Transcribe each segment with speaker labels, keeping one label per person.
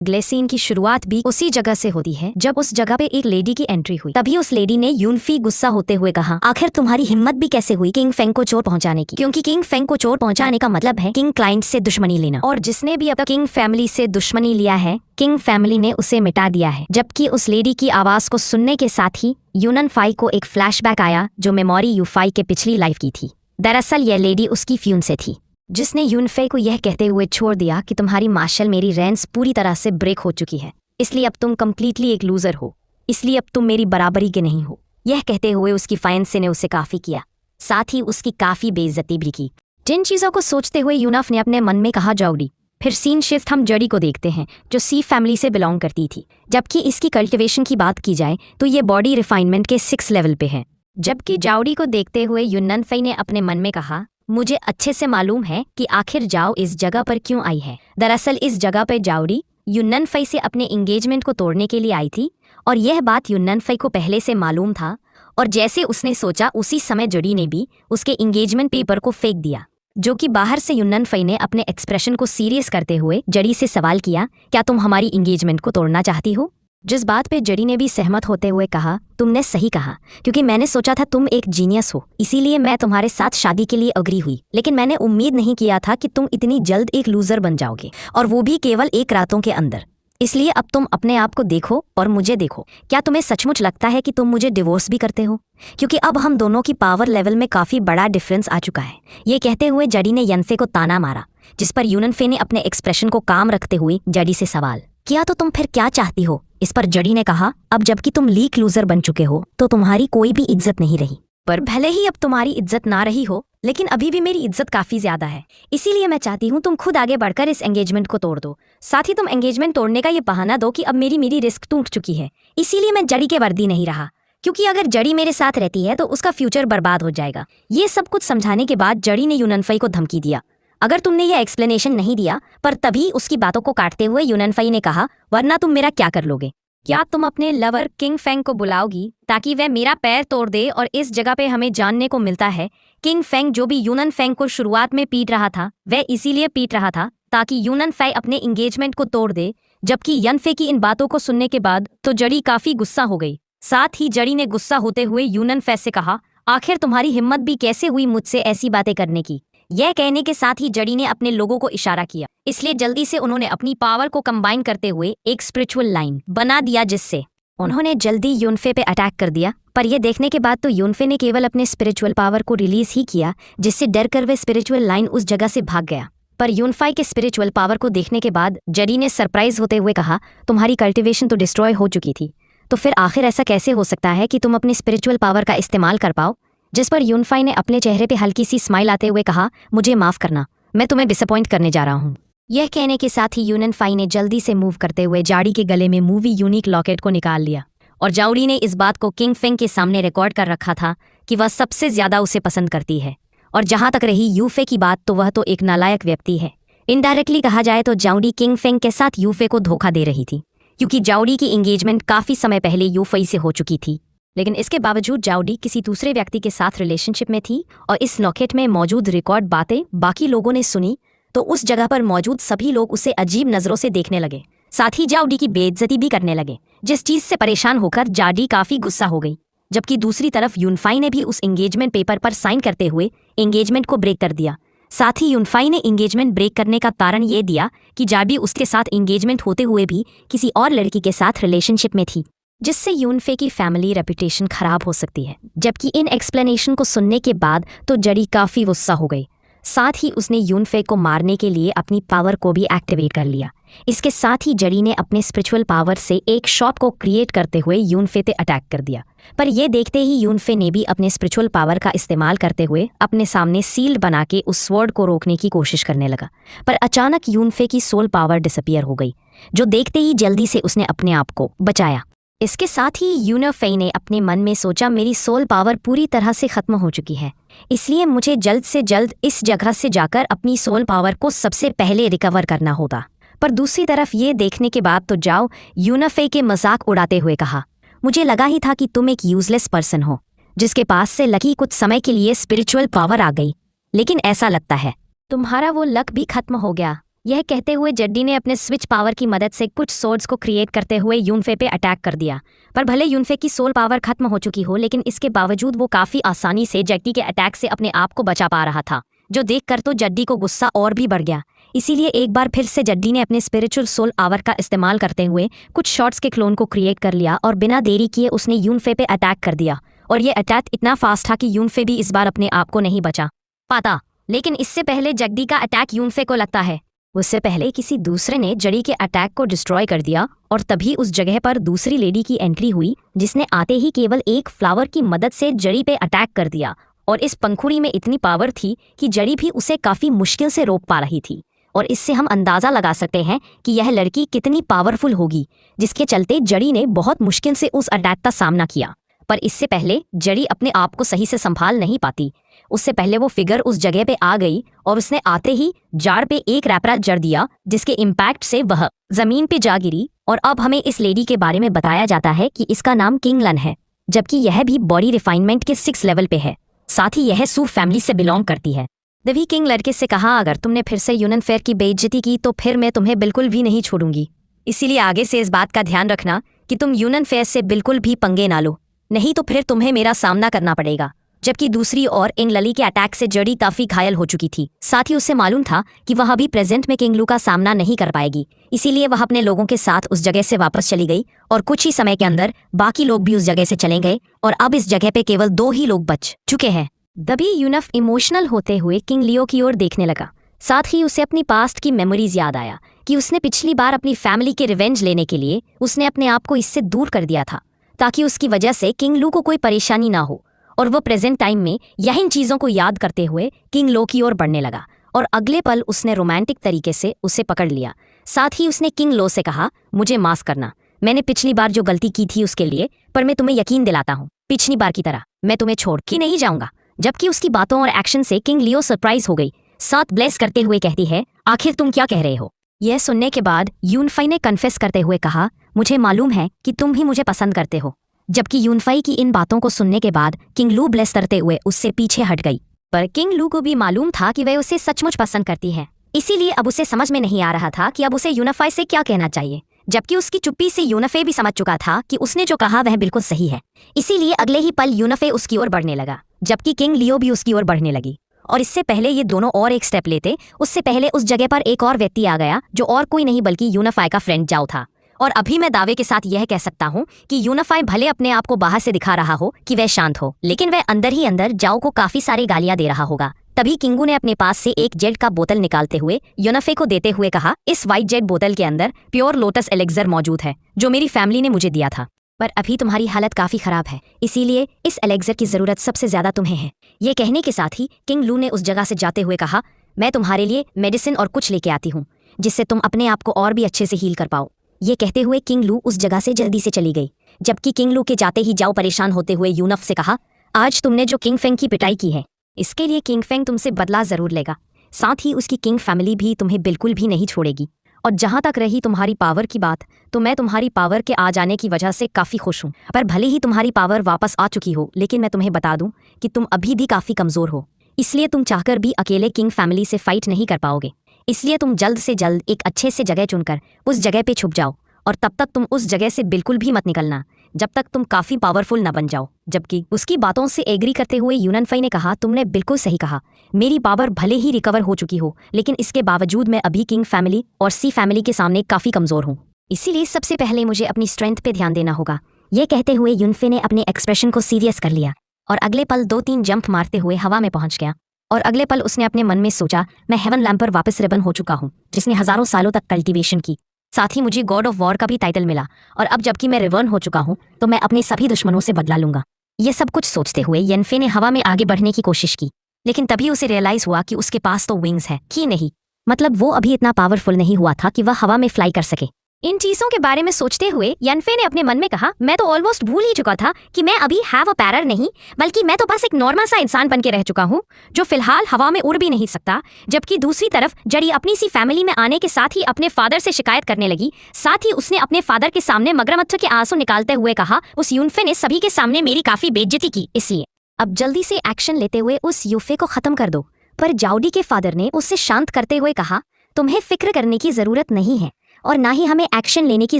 Speaker 1: ग्लेसिन की शुरुआत भी उसी जगह से होती है जब उस जगह पे एक लेडी की एंट्री हुई। तभी उस लेडी ने यूनफी गुस्सा होते हुए कहा, आखिर तुम्हारी हिम्मत भी कैसे हुई किंग फेंग को चोट पहुंचाने की, क्योंकि किंग फेंग को चोट पहुंचाने का मतलब है किंग क्लाइंट से दुश्मनी लेना, और जिसने भी अब तक किंग फैमिली से दुश्मनी लिया है किंग फैमिली ने उसे मिटा दिया है। जबकि उस लेडी की आवाज को सुनने के साथ ही यूनन फाई को एक फ्लैशबैक आया जो मेमोरी यूफाई के पिछली लाइफ की थी। दरअसल यह लेडी उसकी फ्यूंसे थी जिसने यूनफे को यह कहते हुए छोड़ दिया कि तुम्हारी मार्शल मेरी रेंस पूरी तरह से ब्रेक हो चुकी है, इसलिए अब तुम कम्प्लीटली एक लूजर हो, इसलिए अब तुम मेरी बराबरी के नहीं हो। यह कहते हुए उसकी फायंसे ने उसे काफी किया, साथ ही उसकी काफी बेइज्जती भी की। जिन चीजों को सोचते हुए यूनफ ने अपने मन में कहा जाओडी। फिर सीन शिफ्ट हम जड़ी को देखते हैं जो सी फैमिली से बिलोंग करती थी। जबकि इसकी कल्टिवेशन की बात की जाए तो ये बॉडी रिफाइनमेंट के 6 लेवल पे है। जबकि जाओडी को देखते हुए यूनन फई ने अपने मन में कहा, मुझे अच्छे से मालूम है कि आखिर जाओ इस जगह पर क्यों आई है। दरअसल इस जगह पर जाओडी यूनन फई से अपने एंगेजमेंट को तोड़ने के लिए आई थी और यह बात यूनन फई को पहले से मालूम था, और जैसे उसने सोचा उसी समय जड़ी ने भी उसके एंगेजमेंट पेपर को फेंक दिया। जो कि बाहर से यूनन फई ने अपने एक्सप्रेशन को सीरियस करते हुए जड़ी से सवाल किया, क्या तुम हमारी एंगेजमेंट को तोड़ना चाहती हो? जिस बात पे जड़ी ने भी सहमत होते हुए कहा, तुमने सही कहा, क्योंकि मैंने सोचा था तुम एक जीनियस हो, इसीलिए मैं तुम्हारे साथ शादी के लिए अग्री हुई, लेकिन मैंने उम्मीद नहीं किया था कि तुम इतनी जल्द एक लूजर बन जाओगे, और वो भी केवल 1 रातों के अंदर। इसलिए अब तुम अपने आप को देखो और मुझे देखो। क्या तुम्हें सचमुच लगता है कि तुम मुझे डिवोर्स भी करते हो? क्योंकि अब हम दोनों की पावर लेवल में काफी बड़ा डिफरेंस आ चुका है। ये कहते हुए जड़ी ने यनफे को ताना मारा, जिस पर यूनफे ने अपने एक्सप्रेशन को काम रखते हुए जड़ी से सवाल किया, तो तुम फिर क्या चाहती हो? इस पर जड़ी ने कहा, अब जबकि तुम लीक लूजर बन चुके हो तो तुम्हारी कोई भी इज्जत नहीं रही, पर भले ही अब तुम्हारी इज्जत ना रही हो, लेकिन अभी भी मेरी इज्जत काफी ज्यादा है। इसीलिए मैं चाहती हूँ तुम खुद आगे बढ़कर इस एंगेजमेंट को तोड़ दो। साथ ही तुम एंगेजमेंट तोड़ने का ये बहाना दो कि अब मेरी रिस्क टूट चुकी है, इसीलिए मैं जड़ी के वर्दी नहीं रहा, क्योंकि अगर जड़ी मेरे साथ रहती है तो उसका फ्यूचर बर्बाद हो जाएगा। ये सब कुछ समझाने के बाद जड़ी ने यूननफई को धमकी दिया, अगर तुमने ये एक्सप्लेनेशन नहीं दिया, पर तभी उसकी बातों को काटते हुए यूननफई ने कहा, वरना तुम मेरा क्या कर लोगे? क्या तुम अपने लवर किंग फेंग को बुलाओगी ताकि वह मेरा पैर तोड़ दे? और इस जगह पे हमें जानने को मिलता है किंग फेंग जो भी यूनन फेंग को शुरुआत में पीट रहा था, वह इसीलिए पीट रहा था ताकि यूनन फे अपने एंगेजमेंट को तोड़ दे। जबकि यनफे की इन बातों को सुनने के बाद तो जड़ी काफी गुस्सा हो गई। साथ ही जड़ी ने गुस्सा होते हुए यूनन फे से कहा, आखिर तुम्हारी हिम्मत भी कैसे हुई मुझसे ऐसी बातें करने की? यह कहने के साथ ही जड़ी ने अपने लोगों को इशारा किया, इसलिए जल्दी से उन्होंने अपनी पावर को कंबाइन करते हुए एक स्पिरिचुअल लाइन बना दिया, जिससे उन्होंने जल्दी यूनफे पे अटैक कर दिया। पर यह देखने के बाद तो यूनफे ने केवल अपने स्पिरिचुअल पावर को रिलीज ही किया, जिससे डर कर वह स्पिरिचुअल लाइन उस जगह से भाग गया। पर यूनफाई के स्पिरिचुअल पावर को देखने के बाद जड़ी ने सरप्राइज होते हुए कहा, तुम्हारी कल्टिवेशन तो डिस्ट्रॉय हो चुकी थी, तो फिर आखिर ऐसा कैसे हो सकता है कि तुम अपने स्पिरिचुअल पावर का इस्तेमाल कर पाओ? जिस पर यूनफाई ने अपने चेहरे पे हल्की सी स्माइल आते हुए कहा, मुझे माफ करना, मैं तुम्हें डिसअपॉइंट करने जा रहा हूँ। यह कहने के साथ ही यूननफाई ने जल्दी से मूव करते हुए जाड़ी के गले में मूवी यूनिक लॉकेट को निकाल लिया, और जाओडी ने इस बात को किंग फेंग के सामने रिकॉर्ड कर रखा था कि वह सबसे ज्यादा उसे पसंद करती है। और जहां तक रही यूफे की बात, तो वह तो एक नालायक व्यक्ति है। इनडायरेक्टली कहा जाए तो जाओडी किंग फेंग के साथ यूफे को धोखा दे रही थी, क्योंकि जाओडी की एंगेजमेंट काफी समय पहले यूफे से हो चुकी थी। लेकिन इसके बावजूद जाओडी किसी दूसरे व्यक्ति के साथ रिलेशनशिप में थी, और इस लॉकेट में मौजूद रिकॉर्ड बातें बाकी लोगों ने सुनी तो उस जगह पर मौजूद सभी लोग उसे अजीब नजरों से देखने लगे, साथ ही जाओडी की बेइज्जती भी करने लगे, जिस चीज से परेशान होकर जाडी काफी गुस्सा हो गई। जबकि दूसरी तरफ यूनफाई ने भी उस एंगेजमेंट पेपर पर साइन करते हुए एंगेजमेंट को ब्रेक कर दिया। साथ ही यूनफाई ने एंगेजमेंट ब्रेक करने का कारण ये दिया कि जाडी उसके साथ एंगेजमेंट होते हुए भी किसी और लड़की के साथ रिलेशनशिप में थी, जिससे यूनफे की फैमिली रेपुटेशन खराब हो सकती है। जबकि इन एक्सप्लेनेशन को सुनने के बाद तो जड़ी काफी गुस्सा हो गई। साथ ही उसने यूनफे को मारने के लिए अपनी पावर को भी एक्टिवेट कर लिया। इसके साथ ही जड़ी ने अपने स्पिरिचुअल पावर से एक शॉट को क्रिएट करते हुए यूनफे पे अटैक कर दिया। पर यह देखते ही यूनफे ने भी अपने स्पिरिचुअल पावर का इस्तेमाल करते हुए अपने सामने सील्ड बना के उस स्वॉर्ड को रोकने की कोशिश करने लगा। पर अचानक यूनफे की सोल पावर डिसअपीयर हो गई, जो देखते ही जल्दी से उसने अपने आप को बचाया। इसके साथ ही यूनफे ने अपने मन में सोचा, मेरी सोल पावर पूरी तरह से खत्म हो चुकी है, इसलिए मुझे जल्द से जल्द इस जगह से जाकर अपनी सोल पावर को सबसे पहले रिकवर करना होगा। पर दूसरी तरफ ये देखने के बाद तो जाओ यूनफे के मजाक उड़ाते हुए कहा, मुझे लगा ही था कि तुम एक यूजलेस पर्सन हो, जिसके पास से लकी कुछ समय के लिए स्पिरिचुअल पावर आ गई, लेकिन ऐसा लगता है तुम्हारा वो लक भी खत्म हो गया। यह कहते हुए जड्डी ने अपने स्विच पावर की मदद से कुछ सोर्ड्स को क्रिएट करते हुए यूनफे पे अटैक कर दिया। पर भले यूनफे की सोल पावर खत्म हो चुकी हो, लेकिन इसके बावजूद वो काफी आसानी से जड्डी के अटैक से अपने आप को बचा पा रहा था, जो देखकर तो जड्डी को गुस्सा और भी बढ़ गया। इसीलिए एक बार फिर से जड्डी ने अपने स्पिरिचुअल सोल पावर का इस्तेमाल करते हुए कुछ शॉट्स के क्लोन को क्रिएट कर लिया और बिना देरी किए उसने यूनफे पे अटैक कर दिया। और ये अटैक इतना फास्ट था कि यूनफे भी इस बार अपने आप को नहीं बचा पाता। लेकिन इससे पहले जड्डी का अटैक यूनफे को लगता है, उससे पहले किसी दूसरे ने जड़ी के अटैक को डिस्ट्रॉय कर दिया और तभी उस जगह पर दूसरी लेडी की एंट्री हुई, जिसने आते ही केवल एक फ्लावर की मदद से जड़ी पे अटैक कर दिया। और इस पंखुड़ी में इतनी पावर थी कि जड़ी भी उसे काफी मुश्किल से रोक पा रही थी। और इससे हम अंदाजा लगा सकते हैं कि यह लड़की कितनी पावरफुल होगी, जिसके चलते जड़ी ने बहुत मुश्किल से उस अटैक का सामना किया। पर इससे पहले जड़ी अपने आप को सही से संभाल नहीं पाती। उससे पहले वो फिगर उस जगह पे आ गई और उसने आते ही जार पे एक रैपरा जड़ दिया, जिसके इम्पैक्ट से वह जमीन पे जा गिरी। और अब हमें इस लेडी के बारे में बताया जाता है कि इसका नाम किंग लन है, जबकि यह भी बॉडी रिफाइनमेंट के 6 लेवल पे है। साथ ही यह सू फैमिली से बिलोंग करती है। तभी किंग लड़के से कहा, अगर तुमने फिर से यूनन फेयर की बेइज्जती की तो फिर मैं तुम्हें बिल्कुल भी नहीं छोड़ूंगी। इसीलिए आगे से इस बात का ध्यान रखना कि तुम यूनन फेयर से बिल्कुल भी पंगे ना लो, नहीं तो फिर तुम्हें मेरा सामना करना पड़ेगा। जबकि दूसरी ओर इंग लली के अटैक से जड़ी काफी घायल हो चुकी थी। साथ ही उसे मालूम था कि वह अभी प्रेजेंट में किंग लू का सामना नहीं कर पाएगी। इसीलिए वह अपने लोगों के साथ उस जगह से वापस चली गई और कुछ ही समय के अंदर बाकी लोग भी उस जगह से चले गए और अब इस जगह पे केवल 2 ही लोग बच चुके हैं। तभी यूनफ इमोशनल होते हुए किंग लियो की ओर देखने लगा। साथ ही उसे अपनी पास्ट की मेमोरीज याद आया कि उसने पिछली बार अपनी फैमिली के रिवेंज लेने के लिए उसने अपने आप को इससे दूर कर दिया था, ताकि उसकी वजह से किंग लू को कोई परेशानी ना हो। और वो प्रेजेंट टाइम में यही चीजों को याद करते हुए किंग लो की ओर बढ़ने लगा और अगले पल उसने रोमांटिक तरीके से उसे पकड़ लिया। साथ ही उसने किंग लो से कहा, मुझे माफ करना, मैंने पिछली बार जो गलती की थी उसके लिए, पर मैं तुम्हें यकीन दिलाता हूँ पिछली बार की तरह मैं तुम्हें छोड़ के नहीं जाऊंगा। जबकि उसकी बातों और एक्शन से किंग लियो सरप्राइज हो गई। साथ ब्लेस करते हुए कहती है, आखिर तुम क्या कह रहे हो? यह सुनने के बाद यूनफाई ने कन्फेस करते हुए कहा, मुझे मालूम है कि तुम भी मुझे पसंद करते हो। जबकि यूनफाई की इन बातों को सुनने के बाद किंग लू ब्लेस करते हुए उससे पीछे हट गई। पर किंग लू को भी मालूम था कि वह उसे सचमुच पसंद करती है। इसीलिए अब उसे समझ में नहीं आ रहा था कि अब उसे यूनफाई से क्या कहना चाहिए। जबकि उसकी चुप्पी से यूनफे भी समझ चुका था कि उसने जो कहा वह बिल्कुल सही है। इसीलिए अगले ही पल यूनफे उसकी ओर बढ़ने लगा, जबकि किंग लियो भी उसकी ओर बढ़ने लगी। और इससे पहले ये दोनों और एक स्टेप लेते, उससे पहले उस जगह पर एक और व्यक्ति आ गया, जो और कोई नहीं बल्कि यूनफाई का फ्रेंड जाओ था। और अभी मैं दावे के साथ यह कह सकता हूँ कि यूनफाई भले अपने आप को बाहर से दिखा रहा हो कि वह शांत हो, लेकिन वह अंदर ही अंदर जाओ को काफी सारी गालियां दे रहा होगा। तभी किंगू ने अपने पास से एक जेड का बोतल निकालते हुए यूनफे को देते हुए कहा, इस व्हाइट जेड बोतल के अंदर प्योर लोटस एलेक्सर मौजूद है, जो मेरी फैमिली ने मुझे दिया था। पर अभी तुम्हारी हालत काफी खराब है, इसीलिए इस एलेक्सर की जरूरत सबसे ज्यादा तुम्हें है। ये कहने के साथ ही किंग लू ने उस जगह से जाते हुए कहा, मैं तुम्हारे लिए मेडिसिन और कुछ लेके आती हूँ, जिससे तुम अपने आप को और भी अच्छे से हील कर पाओ। ये कहते हुए किंग लू उस जगह से जल्दी से चली गई। जबकि किंग लू के जाते ही जाओ परेशान होते हुए यूनफ से कहा, आज तुमने जो किंग फेंग की पिटाई की है, इसके लिए किंग फेंग तुमसे बदला जरूर लेगा। साथ ही उसकी किंग फैमिली भी तुम्हें बिल्कुल भी नहीं छोड़ेगी। और जहां तक रही तुम्हारी पावर की बात, तो मैं तुम्हारी पावर के आ जाने की वजह से काफी खुश हूँ। पर भले ही तुम्हारी पावर वापस आ चुकी हो, लेकिन मैं तुम्हें बता दूं कि तुम अभी भी काफी कमजोर हो। इसलिए तुम चाहकर भी अकेले किंग फैमिली से फाइट नहीं कर पाओगे। इसलिए तुम जल्द से जल्द एक अच्छे से जगह चुनकर उस जगह पे छुप जाओ, और तब तक तुम उस जगह से बिल्कुल भी मत निकलना जब तक तुम काफी पावरफुल न बन जाओ। जबकि उसकी बातों से एग्री करते हुए यूनफाई ने कहा, तुमने बिल्कुल सही कहा, मेरी पावर भले ही रिकवर हो चुकी हो, लेकिन इसके बावजूद मैं अभी किंग फैमिली और सी फैमिली के सामने काफी कमजोर हूँ। इसीलिए सबसे पहले मुझे अपनी स्ट्रेंथ पे ध्यान देना होगा। ये कहते हुए यूनफे ने अपने एक्सप्रेशन को सीरियस कर लिया और अगले पल 2-3 जंप मारते हुए हवा में पहुंच गया। और अगले पल उसने अपने मन में सोचा, मैं हेवन लैम्प पर वापस रिबन हो चुका हूँ, जिसने हजारों सालों तक कल्टीवेशन की। साथ ही मुझे गॉड ऑफ वॉर का भी टाइटल मिला, और अब जबकि मैं रिवर्न हो चुका हूँ तो मैं अपने सभी दुश्मनों से बदला लूंगा। ये सब कुछ सोचते हुए यनफे ने हवा में आगे बढ़ने की कोशिश की, लेकिन तभी उसे रियलाइज हुआ कि उसके पास तो विंग्स है कि नहीं, मतलब वो अभी इतना पावरफुल नहीं हुआ था कि वह हवा में फ्लाई कर सके। इन चीजों के बारे में सोचते हुए यनफे ने अपने मन में कहा, मैं तो ऑलमोस्ट भूल ही चुका था कि मैं अभी हैव अ पैरर नहीं, बल्कि मैं तो बस एक नॉर्मल सा इंसान बन के रह चुका हूँ, जो फिलहाल हवा में उड़ भी नहीं सकता। जबकि दूसरी तरफ जड़ी अपनी सी फैमिली में आने के साथ ही अपने फादर से शिकायत करने लगी। साथ ही उसने अपने फादर के सामने मगरमच्छ के आंसू निकालते हुए कहा, उस यूनफे ने सभी के सामने मेरी काफी बेइज्जती की, इसलिए अब जल्दी से एक्शन लेते हुए उस यूफे को खत्म कर दो। पर जाओडी के फादर ने उससे शांत करते हुए कहा, तुम्हें फिक्र करने की जरूरत नहीं है और ना ही हमें एक्शन लेने की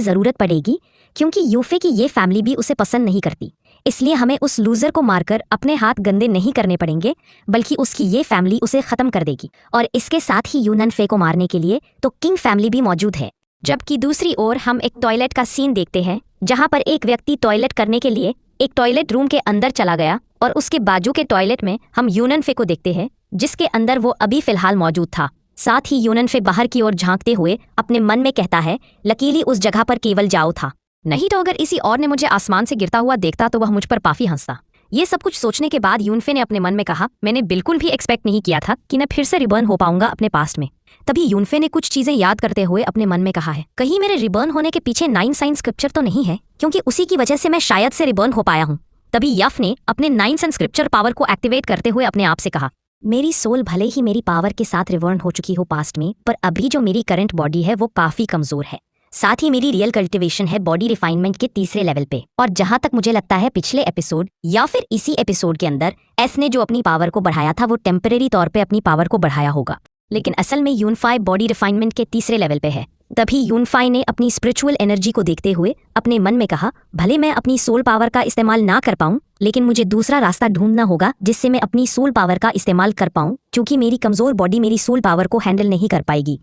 Speaker 1: जरूरत पड़ेगी, क्योंकि यूफे की ये फैमिली भी उसे पसंद नहीं करती। इसलिए हमें उस लूजर को मारकर अपने हाथ गंदे नहीं करने पड़ेंगे, बल्कि उसकी ये फैमिली उसे खत्म कर देगी। और इसके साथ ही यूनन फे को मारने के लिए तो किंग फैमिली भी मौजूद है। जबकि दूसरी ओर हम एक टॉयलेट का सीन देखते हैं, जहां पर एक व्यक्ति टॉयलेट करने के लिए एक टॉयलेट रूम के अंदर चला गया और उसके बाजू के टॉयलेट में हम यूनन फे को देखते हैं, जिसके अंदर वो अभी फिलहाल मौजूद था। साथ ही यूनन फे बाहर की ओर झांकते हुए अपने मन में कहता है, लकीली उस जगह पर केवल जाओ था, नहीं तो अगर इसी और ने मुझे आसमान से गिरता हुआ देखता तो वह मुझ पर काफी हंसता। ये सब कुछ सोचने के बाद यूनफे ने अपने मन में कहा, मैंने बिल्कुल भी एक्सपेक्ट नहीं किया था कि मैं फिर से रिबर्न हो पाऊंगा अपने पास्ट में। तभी यूनफे ने कुछ चीजें याद करते हुए अपने मन में कहा है, कहीं मेरे रिबर्न होने के पीछे 9 साइन स्क्रिप्चर तो नहीं है, क्योंकि उसी की वजह से मैं शायद से रिबर्न हो पाया हूँ। तभी यफ ने अपने 9 साइन स्क्रिप्चर पावर को एक्टिवेट करते हुए अपने आप से कहा, मेरी सोल भले ही मेरी पावर के साथ रिवर्न हो चुकी हो पास्ट में, पर अभी जो मेरी करंट बॉडी है वो काफी कमजोर है। साथ ही मेरी रियल कल्टिवेशन है बॉडी रिफाइनमेंट के तीसरे लेवल पे। और जहां तक मुझे लगता है पिछले एपिसोड या फिर इसी एपिसोड के अंदर एस ने जो अपनी पावर को बढ़ाया था वो टेम्परेरी तौर पे अपनी पावर को बढ़ाया होगा, लेकिन असल में यूनफाई बॉडी रिफाइनमेंट के तीसरे लेवल पे है। तभी यूनफाई ने अपनी स्पिरिचुअल एनर्जी को देखते हुए अपने मन में कहा, भले मैं अपनी सोल पावर का इस्तेमाल ना कर पाऊं, लेकिन मुझे दूसरा रास्ता ढूंढना होगा जिससे मैं अपनी सोल पावर का इस्तेमाल कर पाऊं, क्योंकि मेरी कमजोर बॉडी मेरी सोल पावर को हैंडल नहीं कर पाएगी।